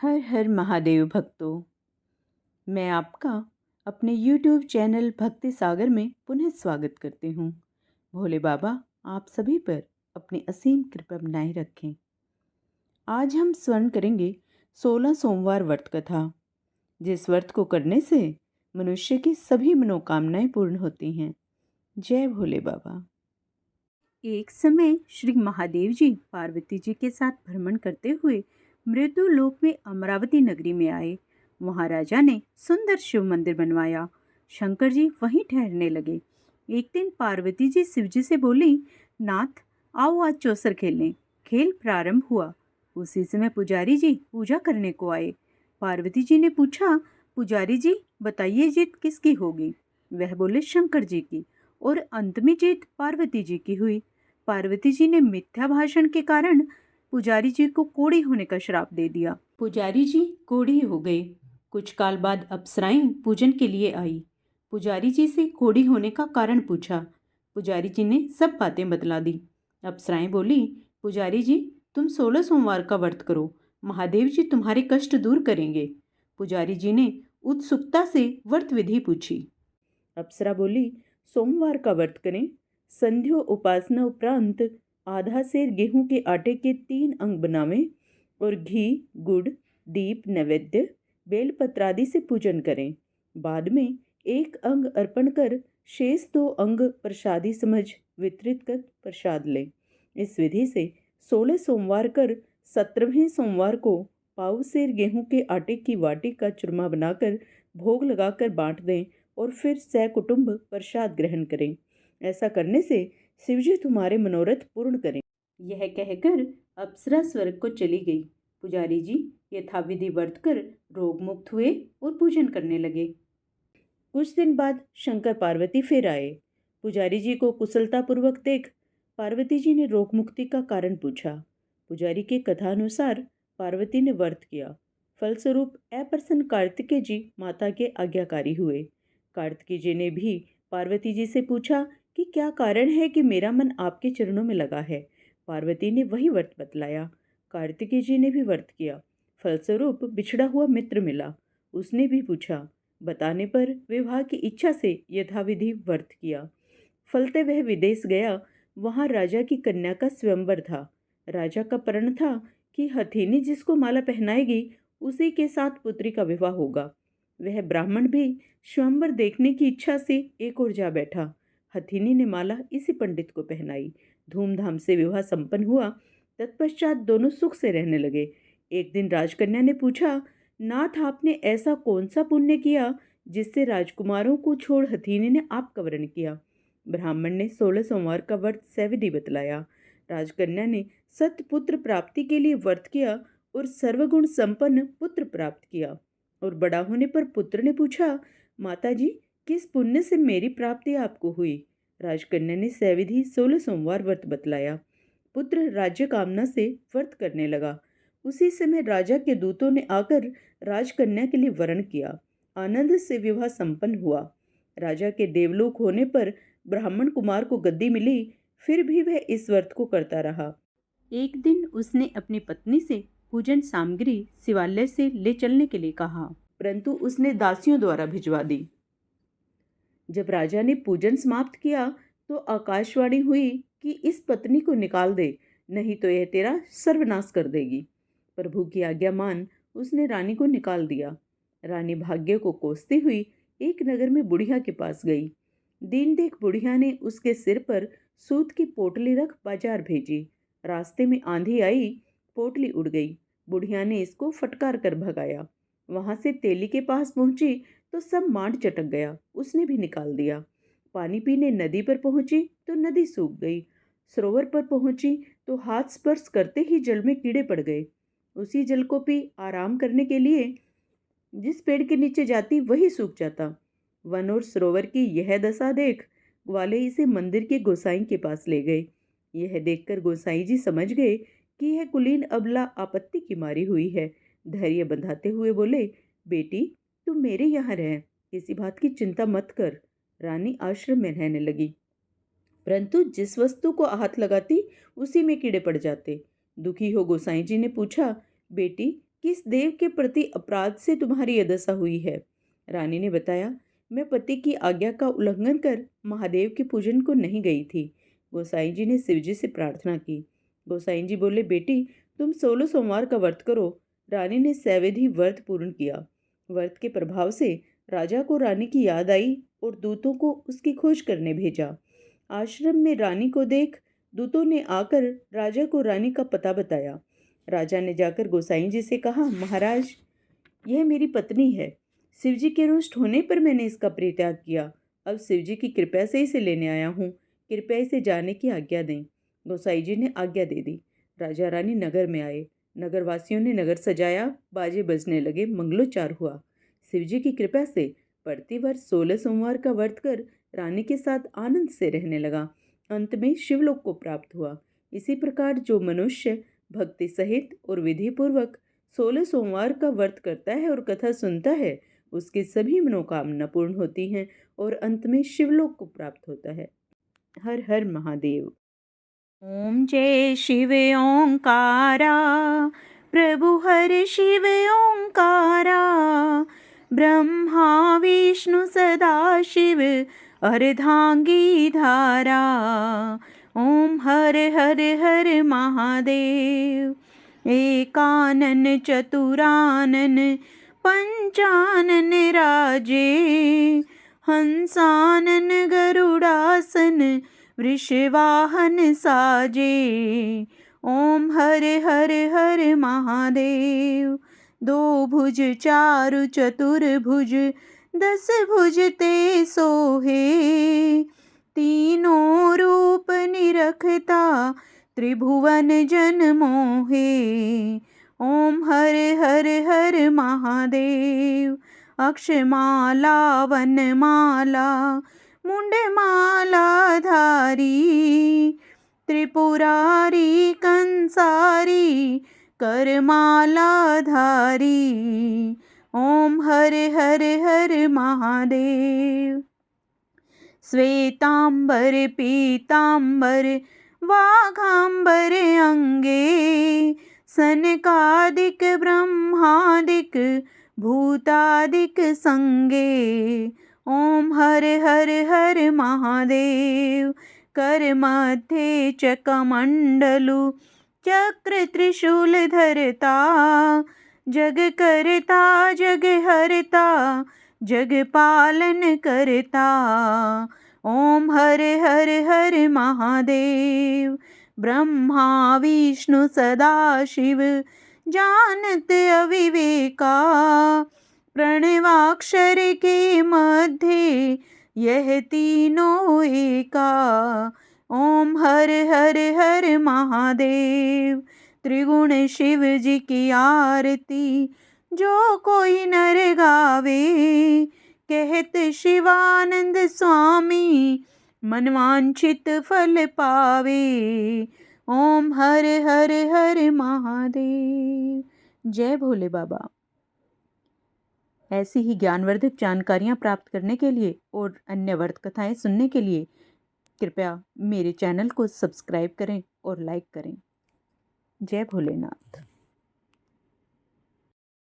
हर हर महादेव भक्तों, मैं आपका अपने YouTube चैनल भक्ति सागर में पुनः स्वागत करती हूँ। भोले बाबा आप सभी पर अपनी असीम कृपा बनाए रखें। आज हम स्मरण करेंगे 16 सोमवार व्रत कथा, जिस व्रत को करने से मनुष्य की सभी मनोकामनाएं पूर्ण होती हैं। जय भोले बाबा। एक समय श्री महादेव जी पार्वती जी के साथ भ्रमण करते हुए मृत्यु लोक में अमरावती नगरी में आए। वहां राजा ने सुंदर शिव मंदिर बनवाया। शंकर जी वहीं ठहरने लगे। एक दिन पार्वती जी शिव जी से बोली, नाथ आओ आज चौसर खेलें। खेल प्रारंभ हुआ। उसी समय पुजारी जी पूजा करने को आए। पार्वती जी ने पूछा, पुजारी जी बताइए जीत किसकी होगी? वह बोले, शंकर जी की। और अंत में जीत पार्वती जी की हुई। पार्वती जी ने मिथ्या भाषण के कारण पुजारी जी को कोढ़ी होने का श्राप दे दिया। पुजारी जी कोढ़ी हो गए। कुछ काल बाद अप्सराएं पूजन के लिए आई। पुजारी जी से कोढ़ी होने का कारण पूछा। पुजारी जी ने सब बातें बतला दी। अप्सराएं बोली, पुजारी जी तुम 16 सोमवार का व्रत करो, महादेव जी तुम्हारे कष्ट दूर करेंगे। पुजारी जी ने उत्सुकता से व्रत विधि पूछी। अप्सरा बोली, सोमवार का व्रत करें। संध्या उपासना उपरांत आधा सेर गेहूं के आटे के 3 अंग बनावें और घी, गुड़, दीप, नैवेद्य, बेलपत्र आदि से पूजन करें। बाद में 1 अंग अर्पण कर शेष 2 अंग प्रसादी समझ वितरित कर प्रसाद लें। इस विधि से 16 सोमवार कर 17वें सोमवार को पाव सेर गेहूं के आटे की वाटी का चूरमा बनाकर भोग लगाकर बांट दें और फिर सहकुटुंब प्रसाद ग्रहण करें। ऐसा करने से शिवजी तुम्हारे मनोरथ पूर्ण करें। यह कहकर अप्सरा स्वर्ग को चली गई। पुजारी जी यथाविधि व्रत कर रोग मुक्त हुए और पूजन करने लगे। कुछ दिन बाद शंकर पार्वती फिर आए। पुजारी जी को कुशलतापूर्वक देख पार्वती जी ने रोग मुक्ति का कारण पूछा। पुजारी के कथानुसार पार्वती ने व्रत किया। फलस्वरूप अप्रसन्न कार्तिकेय जी माता के आज्ञाकारी हुए। कार्तिकेय जी ने भी पार्वती जी से पूछा कि क्या कारण है कि मेरा मन आपके चरणों में लगा है। पार्वती ने वही व्रत बतलाया। कार्तिकेय जी ने भी व्रत किया। फलस्वरूप बिछड़ा हुआ मित्र मिला। उसने भी पूछा। बताने पर विवाह की इच्छा से यथाविधि व्रत किया। फलते वह विदेश गया। वहां राजा की कन्या का स्वयंवर था। राजा का प्रण था कि हथिनी जिसको माला पहनाएगी उसी के साथ पुत्री का विवाह होगा। वह ब्राह्मण भी स्वयंवर देखने की इच्छा से एक ओर जा बैठा। हथिनी ने माला इसी पंडित को पहनाई। धूमधाम से विवाह संपन्न हुआ। तत्पश्चात दोनों सुख से रहने लगे। एक दिन राजकन्या ने पूछा, नाथ आपने ऐसा कौन सा पुण्य किया जिससे राजकुमारों को छोड़ हथिनी ने आपका वरण किया? ब्राह्मण ने 16 सोमवार का व्रत सविधि बतलाया। राजकन्या ने सतपुत्र प्राप्ति के लिए व्रत किया और सर्वगुण संपन्न पुत्र प्राप्त किया। और बड़ा होने पर पुत्र ने पूछा, माता जी किस पुण्य से मेरी प्राप्ति आपको हुई? राजकन्या ने सविधि 16 सोमवार व्रत बतलाया। पुत्र राज्य कामना से व्रत करने लगा। उसी समय राजा के दूतों ने आकर राजकन्या के लिए वरण किया। आनंद से विवाह संपन्न हुआ। राजा के देवलोक होने पर ब्राह्मण कुमार को गद्दी मिली। फिर भी वह इस व्रत को करता रहा। एक दिन उसने अपनी पत्नी से पूजन सामग्री शिवालय से ले चलने के लिए कहा, परंतु उसने दासियों द्वारा भिजवा दी। जब राजा ने पूजन समाप्त किया तो आकाशवाणी हुई कि इस पत्नी को निकाल दे, नहीं तो यह तेरा सर्वनाश कर देगी। प्रभु की आज्ञा मान उसने रानी को निकाल दिया। रानी भाग्य को कोसती हुई एक नगर में बुढ़िया के पास गई। दिन देख बुढ़िया ने उसके सिर पर सूत की पोटली रख बाजार भेजी। रास्ते में आंधी आई, पोटली उड़ गई। बुढ़िया ने इसको फटकार कर भगाया। वहां से तेली के पास पहुंची तो सब मांड चटक गया। उसने भी निकाल दिया। पानी पीने नदी पर पहुंची तो नदी सूख गई। सरोवर पर पहुंची तो हाथ स्पर्श करते ही जल में कीड़े पड़ गए। उसी जल को पी आराम करने के लिए जिस पेड़ के नीचे जाती वही सूख जाता। वन और सरोवर की यह दशा देख ग्वाले इसे मंदिर के गोसाई के पास ले गए। यह देखकर गोसाई जी समझ गए कि यह कुलीन अबला आपत्ति की मारी हुई है। धैर्य बंधाते हुए बोले, बेटी तुम मेरे यहाँ रह, किसी बात की चिंता मत कर। रानी आश्रम में रहने लगी, परंतु जिस वस्तु को हाथ लगाती उसी में कीड़े पड़ जाते। दुखी हो गोसाई जी ने पूछा, बेटी किस देव के प्रति अपराध से तुम्हारी यह दशा हुई है? रानी ने बताया, मैं पति की आज्ञा का उल्लंघन कर महादेव के पूजन को नहीं गई थी। गोसाई जी ने शिवजी से प्रार्थना की। गोसाई जी बोले, बेटी तुम 16 सोमवार का व्रत करो। रानी ने सविधि व्रत पूर्ण किया। व्रत के प्रभाव से राजा को रानी की याद आई और दूतों को उसकी खोज करने भेजा। आश्रम में रानी को देख दूतों ने आकर राजा को रानी का पता बताया। राजा ने जाकर गोसाई जी से कहा, महाराज यह मेरी पत्नी है। शिवजी के रुष्ट होने पर मैंने इसका परित्याग किया। अब शिवजी की कृपा से इसे लेने आया हूँ। कृपया इसे जाने की आज्ञा दें। गोसाई जी ने आज्ञा दे दी। राजा रानी नगर में आए। नगरवासियों ने नगर सजाया, बाजे बजने लगे, मंगलोच्चार हुआ। शिवजी की कृपा से प्रतिवर्ष 16 सोमवार का व्रत कर रानी के साथ आनंद से रहने लगा। अंत में शिवलोक को प्राप्त हुआ। इसी प्रकार जो मनुष्य भक्ति सहित और विधि पूर्वक 16 सोमवार का व्रत करता है और कथा सुनता है, उसकी सभी मनोकामना पूर्ण होती हैं और अंत में शिवलोक को प्राप्त होता है। हर हर महादेव। ओम जय शिव ओंकारा, प्रभु हर शिव ओंकारा, ब्रह्मा विष्णु सदा शिव अर्धांगी धारा। ओम हर हर हर महादेव। एकानन चतुरानन पंचानन राजे, हंसानन गरुड़ासन वृषवाहन साजे। ओम हर हर हर महादेव। दो भुज चारु चतुर्भुज, 10 भुज ते सोहे, तीनों रूप निरखता त्रिभुवन जन मोहे। ओम हर हर हर महादेव। अक्षमाला वनमाला मुंडमाला धारी, त्रिपुरारी कंसारी करमाला धारी। ओम हर हर हर महादेव। श्वेतांबर पीतांबर वाघांबर अंगे, सनकादिक ब्रह्मादिक भूतादिक संगे। ओम हर हर हर महादेव। कर मध्य चकमंडलु चक्र त्रिशूल धरता, जग करता जग हरता जग पालन करता। ओम हर हर हर महादेव। ब्रह्मा विष्णु सदा शिव जानत अविवेका, प्रणवाक्षर के मध्य यह तीनों एका। ओम हर हर हर महादेव। त्रिगुण शिव जी की आरती जो कोई नर गावे, कहत शिवानंद स्वामी मनवांछित फल पावे। ओम हर हर हर महादेव। जय भोले बाबा। ऐसी ही ज्ञानवर्धक जानकारियाँ प्राप्त करने के लिए और अन्य व्रत कथाएँ सुनने के लिए कृपया मेरे चैनल को सब्सक्राइब करें और लाइक करें। जय भोलेनाथ।